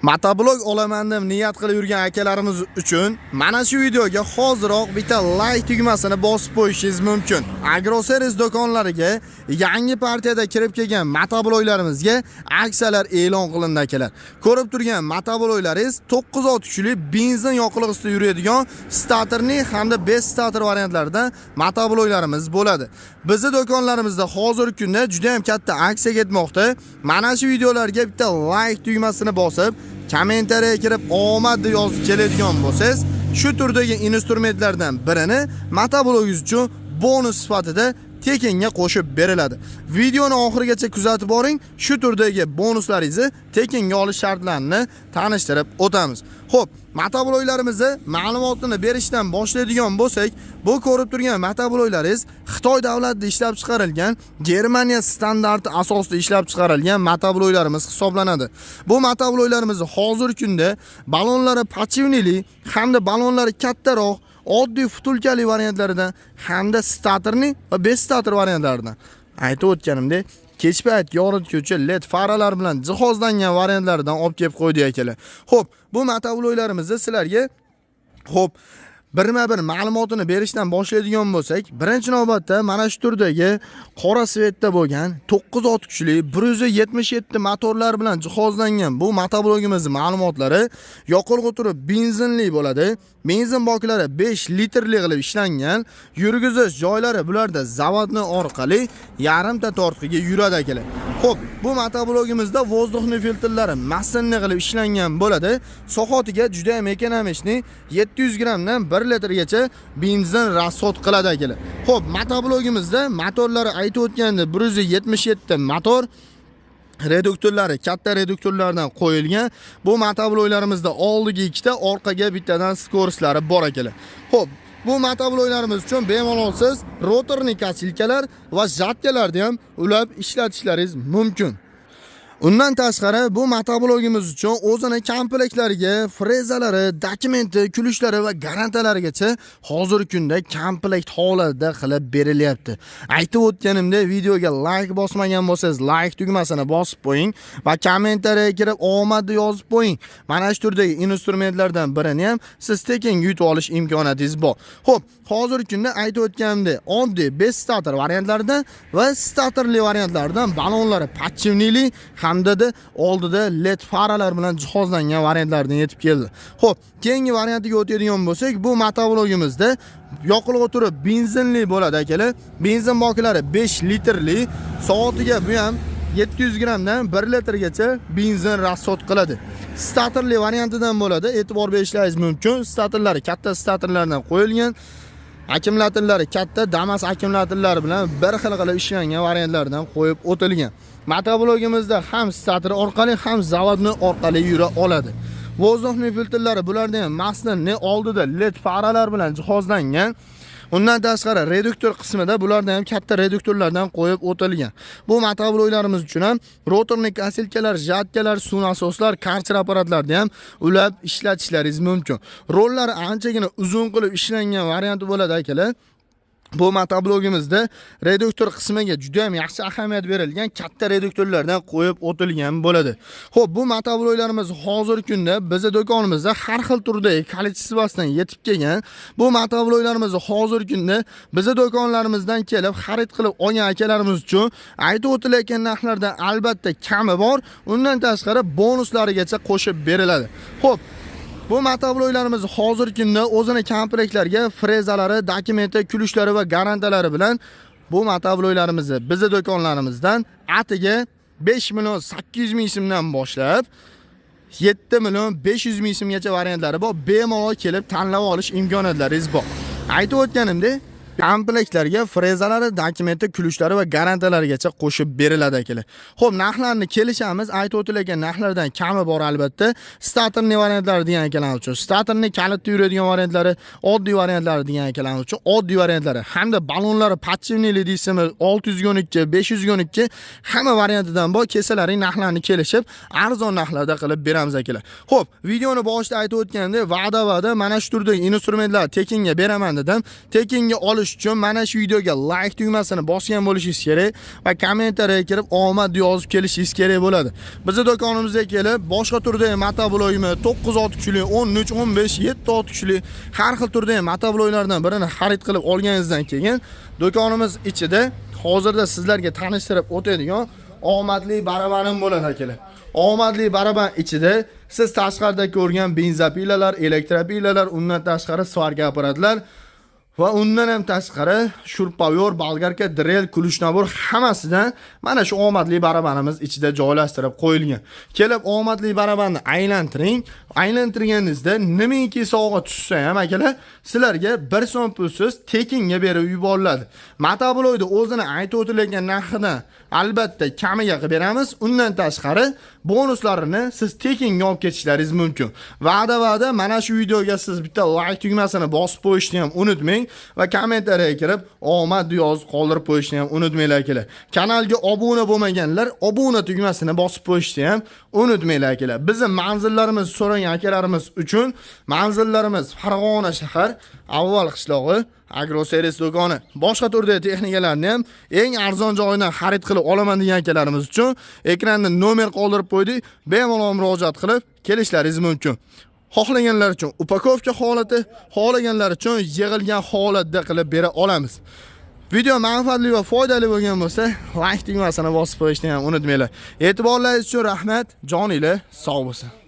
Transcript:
Motoblog olaman deb niyat qilib yurgan akalarimiz uchun mana shu videoga hoziroq bitta like tugmasini bosib qo'yishingiz mumkin. Agroservis do'konlariga yangi partiyada kirib kelgan motobloglarimizga aksiyalar e'lon qilindi akalar. Ko'rib turgan motobloglaringiz 9 ot kuchli benzin yoqilg'isida yuradigan starterli hamda 5 starter variantlarida motobloglarimiz bo'ladi. Bizning do'konlarimizda hozirgi kunda juda ham katta aksiya ketmoqda. Mana shu videolarga bitta like tugmasini bosib kommentariyaga kirib omad deb yozib keladigan bo'lsangiz, shu turdagi instrumentlardan birini motoblogingiz uchun bonus sifatida tekinga qo'shib beriladi. Videoni oxirigacha kuzatib boring, shu turdagi bonuslaringizni tekinga olish shartlarini tanishtirib o'tamiz. Xo'p, motobloglarimizni ma'lumotini berishdan boshlaydigan bo'lsak, bu ko'rib turgan motobloglaringiz Xitoy davlatida ishlab chiqarilgan, Germaniya standarti asosida ishlab chiqarilgan motobloglarimiz hisoblanadi. Bu motobloglarimiz hozirgi kunda balonlari pachivnili hamda balonlari kattaroq, oddiy futulkali variantlaridan hamda starterli va 5 starter variantlaridan aytib o'tganimdek, kech payt yorituvchi LED faralar bilan jihozlangan variantlaridan olib kelib qo'ydik akalar. Xo'p, bu motobloglarimizni sizlarga birma-bir ma'lumotini berishdan boshlaydigan bo'lsak, birinchi navbatda mana shu turdagi qora svetda bo'lgan 9 ot kuchli 177 motorlar bilan jihozlangan bu motoblogimiz ma'lumotlari yoqilg'i turi benzinli bo'ladi. Benzin boklari 5 litrli qilib ishlangan, yurgizish joylari bularda zavodni orqali yarimta tortqiga yuradi akalar. Xo'p, bu motoblogimizda vozdухni filtrlari massinli qilib ishlangan bo'ladi. Soatiga juda ham ekonomishni 700 grammdan 1 litrgacha benzin rasxod qiladi akalar. Xo'p, motoblogimizda motorlari aytib o'tganda 177 motor reduktorlari katta reduktorlardan qo'yilgan. Bu motobloglarimizda oldiga ikkita, orqaga bittadan skoroslari bor akalar. Xo'p, bu motobloglarimiz uchun bemalolsiz rotorli kasilkalar va жатkalarni ham ulab ishlatishlaringiz mumkin. Undan tashqari bu motoblogimiz uchun o'zini komplektlariga, frezalari, dokumenti, kulishlari va garantalarigacha hozirgi kunda komplekt holatda qilib berilyapti. Aytib o'tganimdek, videoga like bosmagan bo'lsangiz, like tugmasini bosib qo'ying va kommentariyaga kirib omadni yozib qo'ying. Mana shu turdagi instrumentlardan birini ham siz tekin yutib olish imkoniyatingiz bor. Xo'p, hozirgi kunda aytib o'tganimdek, oddiy 5 starter variantlaridan va starterli variantlardan balonlari pachivnili hamda oldida LED faralar bilan jihozlangan variantlardan yetib keldi. Xo'p, keyingi variantiga o'tadigan bo'lsak, bu motoblogimizda yoqilg'i turi benzinli bo'ladi akalar. Benzin boklari 5 litrli, soatiga bu ham 700 grammdan 1 litrgacha benzin rasxod qiladi. Starterli variantidan bo'ladi, e'tibor berishlaringiz mumkin. Starterlari katta starterlardan qo'yilgan. Akkumulyatorlari katta Damas akkumulyatorlari bilan bir xil qilib ishlangan variantlardan qo'yib o'tilgan. Motoblogimizda ham starter orqali ham zavodni orqali yura oladi. Vozdухni filtrlari bularda ham maslinni oldida LED faralar bilan jihozlangan. Undan tashqari reduktor qismida bularda ham katta reduktorlardan qo'yib o'tilgan. Bu motobloglarimiz uchun ham rotorli kasilkalar, жатkalar, suv nasoslar, karcher apparatlarni ham ulab ishlatishlaringiz mumkin. Rollari anchagina uzun qilib ishlangan varianti bo'ladi akalar. Bu motoblogimizda reduktor qismiga juda ham yaxshi ahamiyat berilgan katta reduktorlardan qo'yib o'tilgan bo'ladi. Xo'p, bu motobloglarimiz hozirgi kunda bizning do'konimizda har xil turdagi kolleksiyasidan yetib kelgan. Bu motobloglarimiz hozirgi kunda bizning do'konlarimizdan kelib xarid qilib olgan akalarimiz uchun aytib o'tilayotgan narxlardan albatta kami bor. Undan tashqari bonuslarigacha qo'shib beriladi. Xo'p, bu motobloglarimiz hozirgi kunda o'zini komplektlariga, frezalari, dokumenti, kulishlari va garantalari bilan bu motobloglarimizni bizning do'konlarimizdan atiga 5 million 800 ming so'mdan boshlab 7 million 500 ming so'mgacha variantlari bor. Bemalol kelib tanlab olish imkoniyatlaringiz bor. Aytib o'tganimdek, komplektlarga frezalari, dokumenti, kulishlari va garantalarigacha qo'shib beriladi akalar. Xo'p, narxlarni kelishamiz. Aytib o'tilgan narxlardan kami bor albatta. Starterli variantlari degan akalar uchun starterli kalitda yuradigan variantlari, oddiy variantlari degan akalar uchun oddiy variantlari hamda balonlari pachivnili deysizmi 612, 512 hamma variantidan bor. Kesalaring narxlarni kelishib, arzon narxlarda qilib beramiz akalar. Xo'p, videoni boshida aytib o'tgandek, va'da mana shu turdagi instrumentlar tekinga beraman dedim. Tekinga olish bo'lish uchun mana shu videoga like tugmasini bosgan bo'lishingiz kerak va kommentariyaga kirib omad yozib kelishingiz kerak bo'ladi. Bizning do'konimizga kelib, boshqa turdagi motoblogimi 9 kuchli, 13, 15, 7 kuchli har xil turdagi motobloglardan birini xarid qilib olganingizdan keyin do'konimiz ichida hozirda sizlarga tanishtirib o'tadigan omadli barabarim bo'ladi akalar. Omadli baraban ichida siz tashqarida ko'rgan benzopilalar, elektropilalar, undan tashqari svarga apparatlar va undan ham tashqari shurpayor, bolgarka, drel, kulush nabor hammasidan mana shu omadli barabanimiz ichida joylashtirib qo'yilgan. Kelib omadli barabanni aylantiring. Aylantirganingizda nimaki sovg'a tushsa ham akalar, sizlarga 1 so'm pulsiz tekinga berib yuboriladi. Motoblogni o'zini aytib o'tilgan narxidan albatta kamiga qilib beramiz. Undan tashqari bonuslarini siz tekinga olib ketishlaringiz mumkin. Va'da mana shu videoga siz bitta like tugmasini bosib qo'yishni ham unutmang va kommentariyaga kirib omad yozib qoldirib qo'yishni ham unutmanglar akalar. Kanalga obuna bo'lmaganlar obuna tugmasini bosib qo'yishni ham unutmanglar akalar. Bizning manzillarimiz so'ragan akalarimiz uchun manzillarimiz Farg'ona shahar, Avval qishlog'i, agroservis do'koni. Boshqa turdagi texnikalarni ham eng arzon joydan xarid qilib olaman degan akalarimiz uchun ekranda nomer qoldirib qo'ydik. Bemalol murojaat qilib kelishlaringiz mumkin. Xohlaganlar uchun upakovka holati, xohlaganlar uchun yig'ilgan holatda qilib bera olamiz. Video manfaatli va foydali bo'lgan bo'lsa, like tugmasini bosib qo'yishni ham unutmanglar. E'tiborlaringiz uchun rahmat. Joninglar sog' bo'lsin.